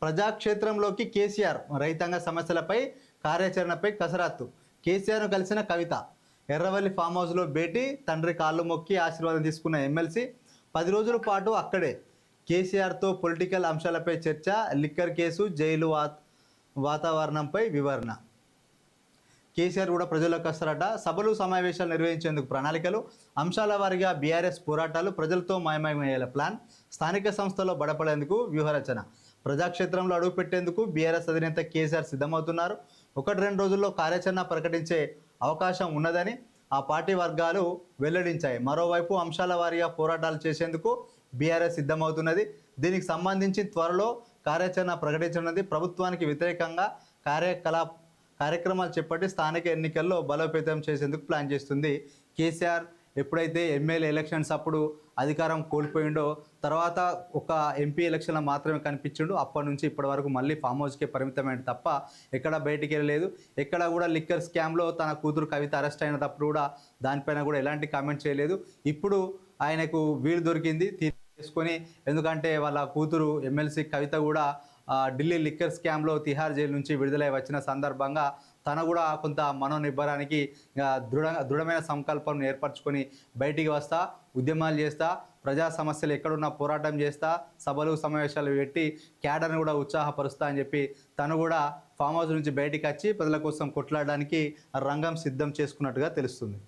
ప్రజాక్షేత్రంలోకి కేసీఆర్ రైతాంగ సమస్యలపై కార్యాచరణపై కసరత్తు. కేసీఆర్ను కలిసిన కవిత. ఎర్రవల్లి ఫామ్ హౌస్లో భేటీ, తండ్రి కాళ్ళు మొక్కి ఆశీర్వాదం తీసుకున్న ఎమ్మెల్సీ 10 రోజుల పాటు అక్కడే. కేసీఆర్తో పొలిటికల్ అంశాలపై చర్చ, లిక్కర్ కేసు, జైలు వాతావరణంపై వివరణ. కేసీఆర్ కూడా ప్రజల్లోకి వస్తారట. సభలు సమావేశాలు నిర్వహించేందుకు ప్రణాళికలు, అంశాల వారీగా బీఆర్ఎస్ పోరాటాలు, ప్రజలతో మాయమయ్యేలా ప్లాన్, స్థానిక సంస్థల్లో బడపడేందుకు వ్యూహరచన. ప్రజాక్షేత్రంలో అడుగుపెట్టేందుకు బీఆర్ఎస్ అధినేత కేసీఆర్ సిద్ధమవుతున్నారు. 1-2 రోజుల్లో కార్యాచరణ ప్రకటించే అవకాశం ఉన్నదని ఆ పార్టీ వర్గాలు వెల్లడించాయి. మరోవైపు అంశాల వారీగా పోరాటాలు చేసేందుకు బీఆర్ఎస్ సిద్ధమవుతున్నది. దీనికి సంబంధించి త్వరలో కార్యాచరణ ప్రకటించనున్నది. ప్రభుత్వానికి వ్యతిరేకంగా కార్యక్రమాలు చేపట్టి స్థానిక ఎన్నికల్లో బలోపేతం చేసేందుకు ప్లాన్ చేస్తుంది. కేసీఆర్ ఎప్పుడైతే ఎమ్మెల్యే ఎలక్షన్స్ అప్పుడు అధికారం కోల్పోయిండో, తర్వాత ఒక ఎంపీ ఎలక్షన్లో మాత్రమే కనిపించిండు. అప్పటి నుంచి ఇప్పటి వరకు మళ్ళీ ఫామ్ హౌస్కే పరిమితమైన తప్ప ఎక్కడ బయటికి వెళ్ళలేదు. ఎక్కడ కూడా లిక్కర్ స్కామ్లో తన కూతురు కవిత అరెస్ట్ అయినప్పుడు కూడా దానిపైన కూడా ఎలాంటి కామెంట్ చేయలేదు. ఇప్పుడు ఆయనకు వీలు దొరికింది తీసుకొని, ఎందుకంటే వాళ్ళ కూతురు ఎమ్మెల్సీ కవిత కూడా ఢిల్లీ లిక్కర్ స్కామ్లో తిహార్ జైలు నుంచి విడుదలై వచ్చిన సందర్భంగా తను కూడా కొంత మనోనిబ్బరానికి దృఢమైన సంకల్పం ఏర్పరచుకొని బయటికి వస్తా, ఉద్యమాలు చేస్తా, ప్రజా సమస్యలు ఎక్కడున్నా పోరాటం చేస్తా, సభలు సమావేశాలు పెట్టి క్యాడర్ని కూడా ఉత్సాహపరుస్తా అని చెప్పి తను కూడా ఫామ్ హౌస్ నుంచి బయటికి వచ్చి ప్రజల కోసం కొట్లాడడానికి రంగం సిద్ధం చేసుకున్నట్టుగా తెలుస్తుంది.